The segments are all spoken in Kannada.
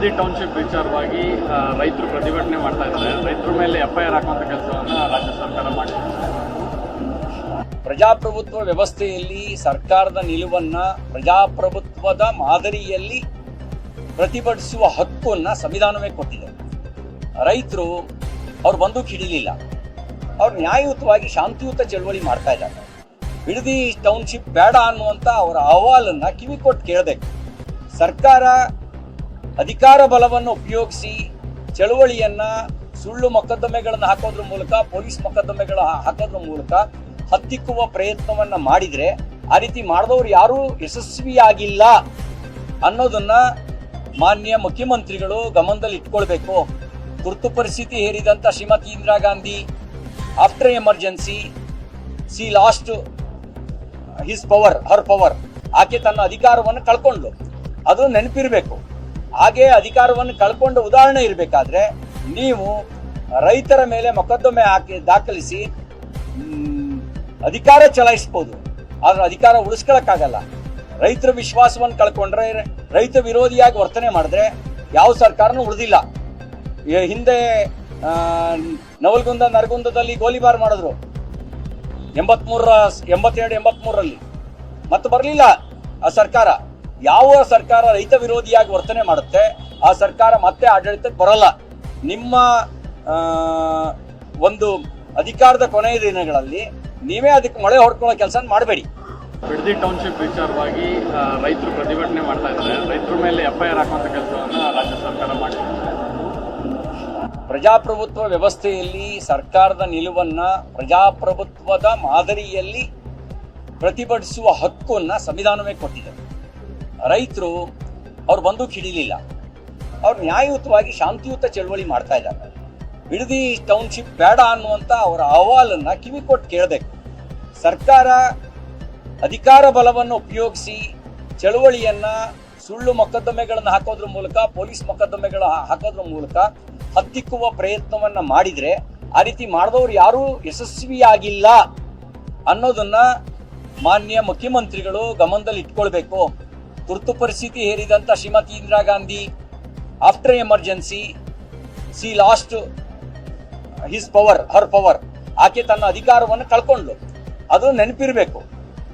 ಬಿಡದಿ ಟೌನ್ಶಿಪ್ ವಿಚಾರವಾಗಿ ರೈತರು ಪ್ರತಿಭಟನೆ ಮಾಡ್ತಾ ಇದ್ದಾರೆ. ರೈತರ ಮೇಲೆ FIR ಹಾಕುವಂತ ಕೆಲಸವನ್ನು ರಾಜ್ಯ ಸರ್ಕಾರ ಮಾಡಿದೆ. ಪ್ರಜಾಪ್ರಭುತ್ವ ವ್ಯವಸ್ಥೆಯಲ್ಲಿ ಸರ್ಕಾರದ ನಿಲುವನ್ನ ಪ್ರಜಾಪ್ರಭುತ್ವದ ಮಾದರಿಯಲ್ಲಿ ಪ್ರತಿಭಟಿಸುವ ಹಕ್ಕನ್ನು ಸಂವಿಧಾನವೇ ಕೊಟ್ಟಿದೆ. ರೈತರು ಅವ್ರು ಬಂದೂಕು ಹಿಡಿಲಿಲ್ಲ, ಅವ್ರು ನ್ಯಾಯಯುತವಾಗಿ ಶಾಂತಿಯುತ ಚಳವಳಿ ಮಾಡ್ತಾ ಇದ್ದಾರೆ. ಬಿಡದಿ ಟೌನ್ಶಿಪ್ ಬೇಡ ಅನ್ನುವಂಥ ಅವರ ಅಹವಾಲನ್ನ ಕಿವಿ ಕೊಟ್ಟು ಕೇಳಬೇಕು. ಸರ್ಕಾರ ಅಧಿಕಾರ ಬಲವನ್ನು ಉಪಯೋಗಿಸಿ ಚಳವಳಿಯನ್ನ ಸುಳ್ಳು ಮೊಕದ್ದಮೆಗಳನ್ನು ಹಾಕೋದ್ರ ಮೂಲಕ, ಪೊಲೀಸ್ ಮೊಕದ್ದಮೆಗಳ ಹಾಕೋದ್ರ ಮೂಲಕ ಹತ್ತಿಕ್ಕುವ ಪ್ರಯತ್ನವನ್ನ ಮಾಡಿದ್ರೆ, ಆ ರೀತಿ ಮಾಡಿದವರು ಯಾರೂ ಯಶಸ್ವಿಯಾಗಿಲ್ಲ ಅನ್ನೋದನ್ನ ಮಾನ್ಯ ಮುಖ್ಯಮಂತ್ರಿಗಳು ಗಮನದಲ್ಲಿ ಇಟ್ಕೊಳ್ಬೇಕು. ತುರ್ತು ಪರಿಸ್ಥಿತಿ ಹೇರಿದಂಥ Shrimati Indira Gandhi after emergency she lost her power. ಆಕೆ ತನ್ನ ಅಧಿಕಾರವನ್ನು ಕಳ್ಕೊಂಡ್ಲು, ಅದು ನೆನಪಿರಬೇಕು. ಹಾಗೆ ಅಧಿಕಾರವನ್ನು ಕಳ್ಕೊಂಡ ಉದಾಹರಣೆ ಇರಬೇಕಾದ್ರೆ ನೀವು ರೈತರ ಮೇಲೆ ಮೊಕದ್ದಮೆ ದಾಖಲಿಸಿ ಅಧಿಕಾರ ಚಲಾಯಿಸ್ಬೋದು, ಆದ್ರೆ ಅಧಿಕಾರ ಉಳಿಸ್ಕೊಳಕ್ಕಾಗಲ್ಲ. ರೈತರ ವಿಶ್ವಾಸವನ್ನು ಕಳ್ಕೊಂಡ್ರೆ, ರೈತ ವಿರೋಧಿಯಾಗಿ ವರ್ತನೆ ಮಾಡಿದ್ರೆ ಯಾವ ಸರ್ಕಾರನೂ ಉಳಿದಿಲ್ಲ. ಹಿಂದೆ ನವಲ್ಗುಂದ ನರಗುಂದದಲ್ಲಿ ಗೋಲಿಬಾರ್ ಮಾಡಿದ್ರು 82-83ರಲ್ಲಿ, ಮತ್ತೆ ಬರಲಿಲ್ಲ ಆ ಸರ್ಕಾರ. ಯಾವ ಸರ್ಕಾರ ರೈತ ವಿರೋಧಿಯಾಗಿ ವರ್ತನೆ ಮಾಡುತ್ತೆ ಆ ಸರ್ಕಾರ ಮತ್ತೆ ಆಡಳಿತಕ್ಕೆ ಬರಲ್ಲ. ನಿಮ್ಮ ಒಂದು ಅಧಿಕಾರದ ಕೊನೆಯ ದಿನಗಳಲ್ಲಿ ನೀವೇ ಅದಕ್ಕೆ ಮೊಳೆ ಹೊಡ್ಕೊಳ್ಳೋ ಕೆಲಸ ಮಾಡಬೇಡಿ. ಬಿಡದಿ ಟೌನ್ಶಿಪ್ ವಿಚಾರವಾಗಿ ರೈತರು ಪ್ರತಿಭಟನೆ ಮಾಡ್ತಾ ಇದ್ದಾರೆ. ರೈತರ ಮೇಲೆ FIR ಹಾಕುವಂತ ಕೆಲಸವನ್ನು ರಾಜ್ಯ ಸರ್ಕಾರ ಮಾಡಿದೆ. ಪ್ರಜಾಪ್ರಭುತ್ವ ವ್ಯವಸ್ಥೆಯಲ್ಲಿ ಸರ್ಕಾರದ ನಿಲುವನ್ನ ಪ್ರಜಾಪ್ರಭುತ್ವದ ಮಾದರಿಯಲ್ಲಿ ಪ್ರತಿಭಟಿಸುವ ಹಕ್ಕನ್ನು ಸಂವಿಧಾನವೇ ಕೊಟ್ಟಿದೆ. ರೈತರು ಅವ್ರು ಬಂದೂಕು ಹಿಡಿಲಿಲ್ಲ, ಅವ್ರು ನ್ಯಾಯಯುತವಾಗಿ ಶಾಂತಿಯುತ ಚಳವಳಿ ಮಾಡ್ತಾ ಇದ್ದಾರೆ. ಬಿಡದಿ ಟೌನ್ಶಿಪ್ ಬೇಡ ಅನ್ನುವಂಥ ಅವರ ಅಹವಾಲನ್ನ ಕಿವಿ ಕೊಟ್ಟು ಕೇಳಬೇಕು. ಸರ್ಕಾರ ಅಧಿಕಾರ ಬಲವನ್ನು ಉಪಯೋಗಿಸಿ ಚಳವಳಿಯನ್ನ ಸುಳ್ಳು ಮೊಕದ್ದಮೆಗಳನ್ನು ಹಾಕೋದ್ರ ಮೂಲಕ, ಪೊಲೀಸ್ ಮೊಕದ್ದಮೆಗಳ ಹಾಕೋದ್ರ ಮೂಲಕ ಹತ್ತಿಕ್ಕುವ ಪ್ರಯತ್ನವನ್ನ ಮಾಡಿದ್ರೆ, ಆ ರೀತಿ ಮಾಡಿದವರು ಯಾರೂ ಯಶಸ್ವಿಯಾಗಿಲ್ಲ ಅನ್ನೋದನ್ನ ಮಾನ್ಯ ಮುಖ್ಯಮಂತ್ರಿಗಳು ಗಮನದಲ್ಲಿ ಇಟ್ಕೊಳ್ಬೇಕು. ತುರ್ತು ಪರಿಸ್ಥಿತಿ ಹೇರಿದಂಥ Shrimati Indira Gandhi after emergency she lost her power. ಆಕೆ ತನ್ನ ಅಧಿಕಾರವನ್ನು ಕಳ್ಕೊಂಡ್ಲು, ಅದು ನೆನಪಿರಬೇಕು.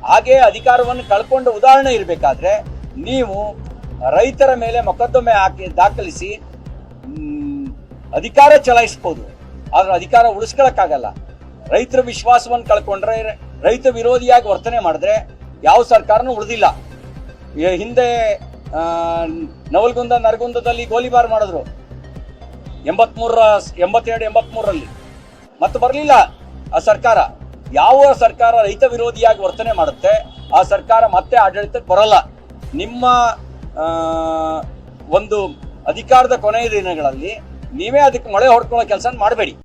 ಹಾಗೆ ಅಧಿಕಾರವನ್ನು ಕಳ್ಕೊಂಡ ಉದಾಹರಣೆ ಇರಬೇಕಾದ್ರೆ ನೀವು ರೈತರ ಮೇಲೆ ಮೊಕದ್ದಮೆ ದಾಖಲಿಸಿ ಅಧಿಕಾರ ಚಲಾಯಿಸ್ಬೋದು, ಆದ್ರೆ ಅಧಿಕಾರ ಉಳಿಸ್ಕೊಳಕ್ಕಾಗಲ್ಲ. ರೈತರ ವಿಶ್ವಾಸವನ್ನು ಕಳ್ಕೊಂಡ್ರೆ, ರೈತ ವಿರೋಧಿಯಾಗಿ ವರ್ತನೆ ಮಾಡಿದ್ರೆ ಯಾವ ಸರ್ಕಾರನೂ ಉಳಿದಿಲ್ಲ. ಹಿಂದೆ ನವಲ್ಗುಂದ ನರಗುಂದದಲ್ಲಿ ಗೋಲಿಬಾರ್ ಮಾಡಿದ್ರು 82-83ರಲ್ಲಿ, ಮತ್ತೆ ಬರಲಿಲ್ಲ ಆ ಸರ್ಕಾರ. ಯಾವ ಸರ್ಕಾರ ರೈತ ವಿರೋಧಿಯಾಗಿ ವರ್ತನೆ ಮಾಡುತ್ತೆ ಆ ಸರ್ಕಾರ ಮತ್ತೆ ಆಡಳಿತಕ್ಕೆ ಬರಲ್ಲ. ನಿಮ್ಮ ಒಂದು ಅಧಿಕಾರದ ಕೊನೆಯ ದಿನಗಳಲ್ಲಿ ನೀವೇ ಅದಕ್ಕೆ ಮೊಳೆ ಹೊಡ್ಕೊಳ್ಳೋ ಕೆಲಸ ಮಾಡಬೇಡಿ.